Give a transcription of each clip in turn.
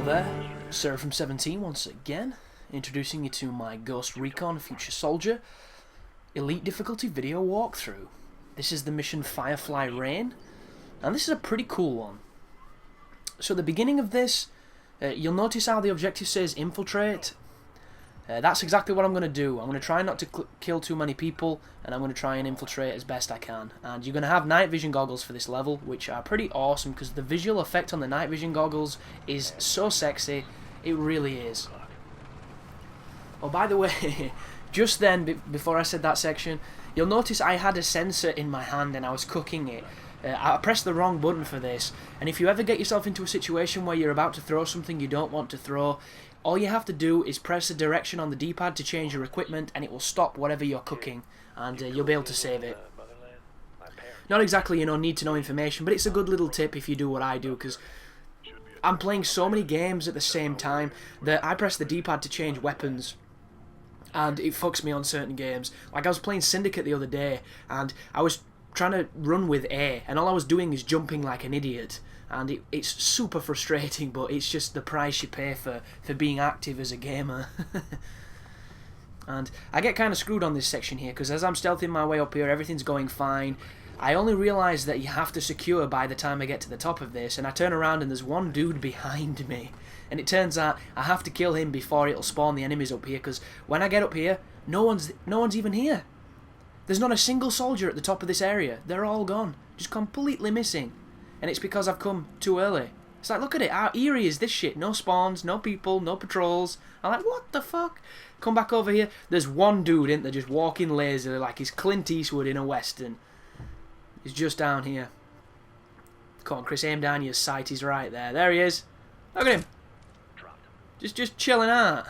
there, Seraphim17 once again, introducing you to my Ghost Recon Future Soldier Elite Difficulty video walkthrough. This is the mission Firefly Rain, and this is a pretty cool one. So at the beginning of this, you'll notice how the objective says infiltrate. That's exactly what I'm going to do. I'm going to try not to kill too many people, and I'm going to try and infiltrate as best I can. And you're going to have night vision goggles for this level, which are pretty awesome because the visual effect on the night vision goggles is so sexy. It really is. Oh, by the way, just then, before I said that section, you'll notice I had a sensor in my hand and I was cooking it. I pressed the wrong button for this, and if you ever get yourself into a situation where you're about to throw something you don't want to throw, all you have to do is press the direction on the D-pad to change your equipment, and it will stop whatever you're cooking, and you'll be able to save it. Not exactly, need to know information, but it's a good little tip if you do what I do, because I'm playing so many games at the same time that I press the D-pad to change weapons, and it fucks me on certain games. Like, I was playing Syndicate the other day, and I was trying to run with A, and all I was doing is jumping like an idiot. And it's super frustrating, but it's just the price you pay for being active as a gamer. And I get kind of screwed on this section here, because as I'm stealthing my way up here, everything's going fine. I only realise that you have to secure by the time I get to the top of this, and I turn around and there's one dude behind me. And it turns out I have to kill him before it'll spawn the enemies up here, because when I get up here, no one's even here. There's not a single soldier at the top of this area. They're all gone. Just completely missing. And it's because I've come too early. It's like, look at it, how eerie is this shit? No spawns, no people, no patrols. I'm like, what the fuck? Come back over here. There's one dude, isn't there, just walking lazily like he's Clint Eastwood in a western. He's just down here. Come on, Chris, aim down your sight. He's right there. There he is. Look at him. Just chilling out.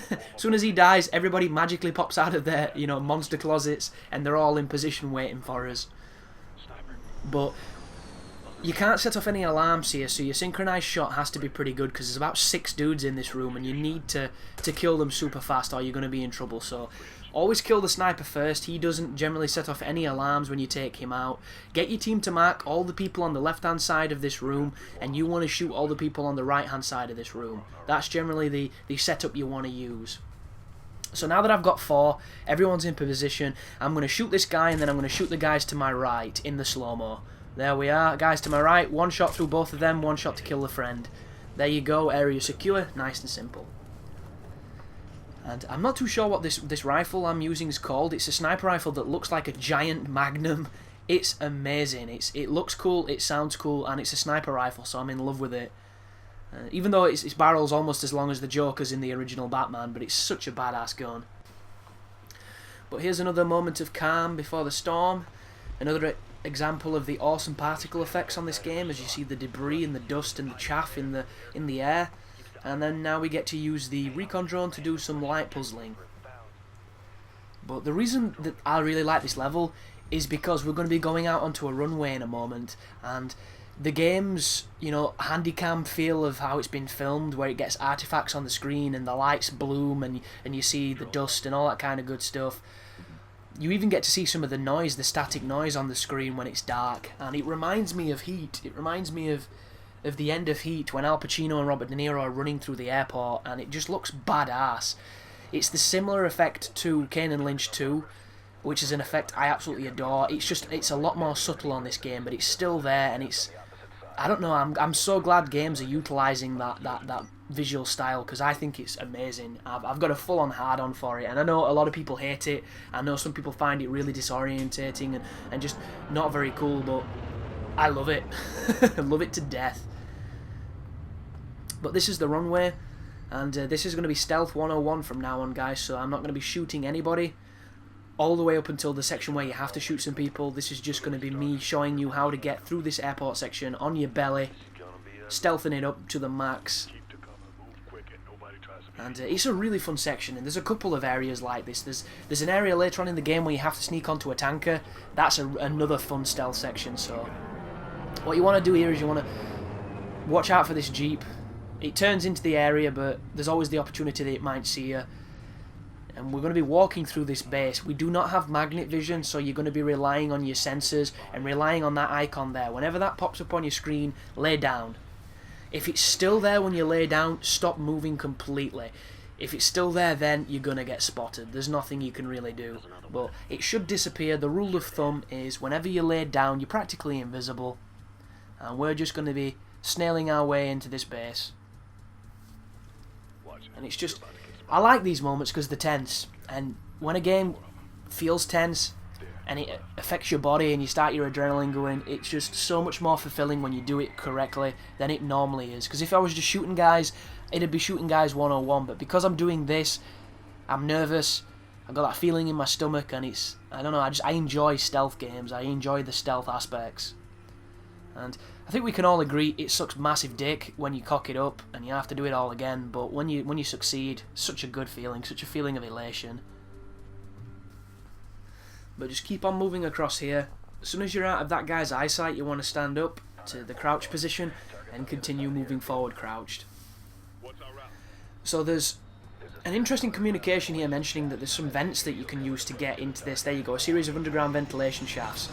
As soon as he dies, everybody magically pops out of their, monster closets, and they're all in position waiting for us. But you can't set off any alarms here, so your synchronized shot has to be pretty good, because there's about 6 dudes in this room, and you need to kill them super fast or you're going to be in trouble. So always kill the sniper first. He doesn't generally set off any alarms when you take him out. Get your team to mark all the people on the left hand side of this room, and you want to shoot all the people on the right hand side of this room. That's generally the setup you want to use. So now that I've got 4, everyone's in position, I'm going to shoot this guy, and then I'm going to shoot the guys to my right in the slow-mo. There we are, guys to my right, 1 shot through both of them, 1 shot to kill the friend. There you go, area secure, nice and simple. And I'm not too sure what this rifle I'm using is called. It's a sniper rifle that looks like a giant Magnum. It's amazing, it looks cool, it sounds cool, and it's a sniper rifle, so I'm in love with it. Even though its barrel's almost as long as the Joker's in the original Batman, but it's such a badass gun. But here's another moment of calm before the storm. Another example of the awesome particle effects on this game, as you see the debris and the dust and the chaff in the air. And then now we get to use the Recon drone to do some light puzzling. But the reason that I really like this level is because we're going to be going out onto a runway in a moment, and the game's, handycam feel of how it's been filmed, where it gets artifacts on the screen and the lights bloom and you see the dust and all that kind of good stuff. You even get to see some of the noise, the static noise on the screen when it's dark, and it reminds me of Heat. It reminds me of the end of Heat when Al Pacino and Robert De Niro are running through the airport, and it just looks badass. It's the similar effect to Kane and Lynch 2, which is an effect I absolutely adore. It's a lot more subtle on this game, but it's still there, and I don't know, I'm so glad games are utilising that visual style, because I think it's amazing. I've got a full-on hard-on for it, and I know a lot of people hate it. I know some people find it really disorientating and just not very cool, but I love it. I love it to death. But this is the runway, and this is going to be Stealth 101 from now on, guys, so I'm not going to be shooting anybody all the way up until the section where you have to shoot some people. This is just going to be me showing you how to get through this airport section on your belly, stealthing it up to the max. And it's a really fun section, and there's a couple of areas like this. There's an area later on in the game where you have to sneak onto a tanker. That's another fun stealth section. So what you want to do here is you want to watch out for this Jeep. It turns into the area, but there's always the opportunity that it might see you. And we're going to be walking through this base. We do not have magnet vision, so you're going to be relying on your sensors and relying on that icon there. Whenever that pops up on your screen, lay down. If it's still there when you lay down, stop moving completely. If it's still there, then you're going to get spotted. There's nothing you can really do. But it should disappear. The rule of thumb is whenever you lay down, you're practically invisible. And we're just going to be snailing our way into this base. And it's just... I like these moments because they're tense. And when a game feels tense and it affects your body and you start your adrenaline going, it's just so much more fulfilling when you do it correctly than it normally is. Because if I was just shooting guys, it'd be shooting guys 101. But because I'm doing this, I'm nervous. I've got that feeling in my stomach, and it's... I don't know, I enjoy stealth games. I enjoy the stealth aspects. And I think we can all agree it sucks massive dick when you cock it up and you have to do it all again, but when you succeed, such a good feeling, such a feeling of elation. But just keep on moving across here. As soon as you're out of that guy's eyesight, you want to stand up to the crouch position and continue moving forward crouched. So there's an interesting communication here mentioning that there's some vents that you can use to get into this. There you go, a series of underground ventilation shafts.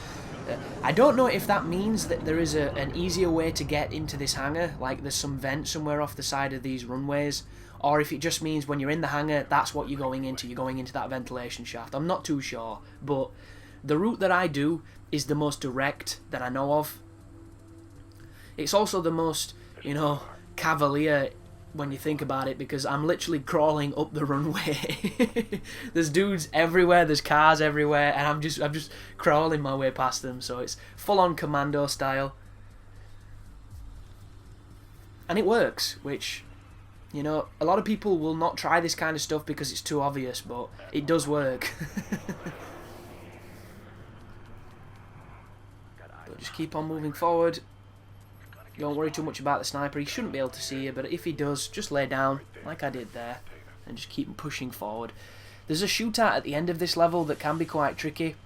I don't know if that means that there is an easier way to get into this hangar, like there's some vent somewhere off the side of these runways, or if it just means when you're in the hangar, that's what you're going into that ventilation shaft. I'm not too sure, but the route that I do is the most direct that I know of. It's also the most, you know, cavalier when you think about it, because I'm literally crawling up the runway. There's dudes everywhere, there's cars everywhere, and I'm just crawling my way past them, so it's full-on commando style. And it works, which, you know, a lot of people will not try this kind of stuff because it's too obvious, but it does work. But just keep on moving forward. Don't worry too much about the sniper, he shouldn't be able to see you, but if he does, just lay down, like I did there, and just keep pushing forward. There's a shootout at the end of this level that can be quite tricky,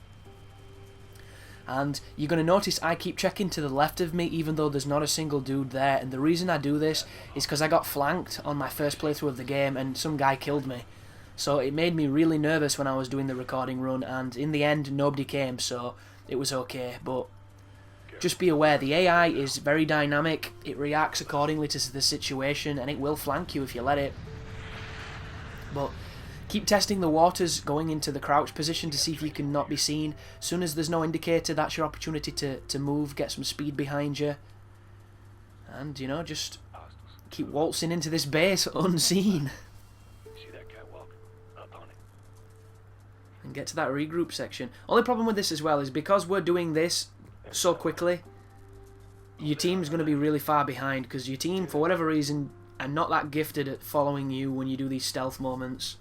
and you're going to notice I keep checking to the left of me even though there's not a single dude there, and the reason I do this is because I got flanked on my first playthrough of the game and some guy killed me. So it made me really nervous when I was doing the recording run, and in the end nobody came, so it was okay, but... just be aware, the AI is very dynamic, it reacts accordingly to the situation, and it will flank you if you let it. But keep testing the waters, going into the crouch position to see if you can not be seen. As soon as there's no indicator, that's your opportunity to move, get some speed behind you. And, you know, just keep waltzing into this base unseen. And get to that regroup section. Only problem with this as well is because we're doing this so quickly, your team's going to be really far behind, because your team, for whatever reason, are not that gifted at following you when you do these stealth moments.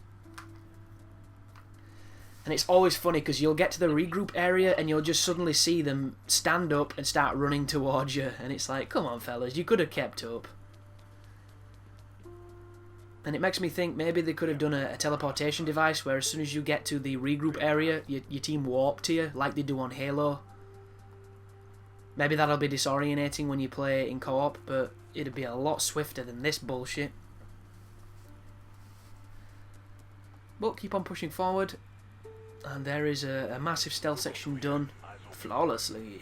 And it's always funny because you'll get to the regroup area and you'll just suddenly see them stand up and start running towards you, and it's like, come on fellas, you could have kept up. And it makes me think maybe they could have done a teleportation device where as soon as you get to the regroup area, your team warp to you like they do on Halo. Maybe that'll be disorientating when you play in co-op, but it'd be a lot swifter than this bullshit. But keep on pushing forward, and there is a massive stealth section done flawlessly.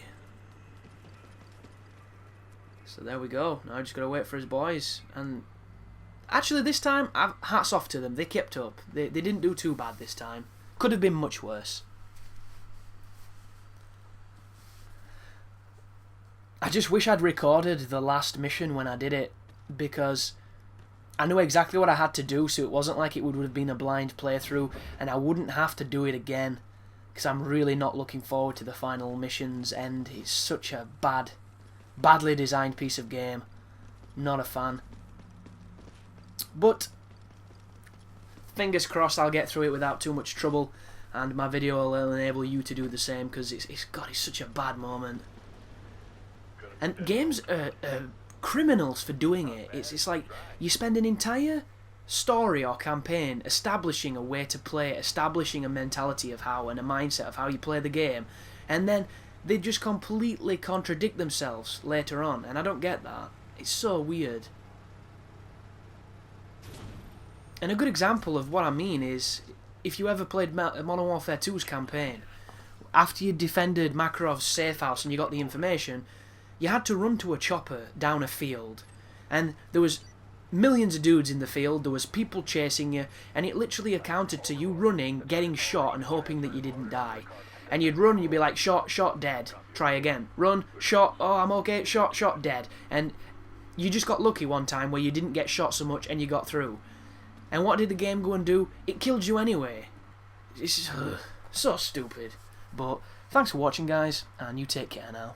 So there we go. Now I just gotta wait for his boys, and actually this time, hats off to them. They kept up. They didn't do too bad this time. Could have been much worse. I just wish I'd recorded the last mission when I did it, because I knew exactly what I had to do, so it wasn't like it would have been a blind playthrough, and I wouldn't have to do it again, because I'm really not looking forward to the final mission's end. It's such a badly designed piece of game. Not a fan. But fingers crossed I'll get through it without too much trouble, and my video will enable you to do the same, because it's such a bad moment. And games are criminals for doing it. It's like you spend an entire story or campaign establishing a way to play, establishing a mentality of how and a mindset of how you play the game, and then they just completely contradict themselves later on, and I don't get that. It's so weird. And a good example of what I mean is, if you ever played Modern Warfare 2's campaign, after you defended Makarov's safe house and you got the information, you had to run to a chopper down a field. And there was millions of dudes in the field, there was people chasing you, and it literally accounted to you running, getting shot, and hoping that you didn't die. And you'd run, and you'd be like, shot, shot, dead. Try again. Run, shot, oh, I'm okay, shot, shot, dead. And you just got lucky one time where you didn't get shot so much and you got through. And what did the game go and do? It killed you anyway. It's so stupid. But thanks for watching, guys, and you take care now.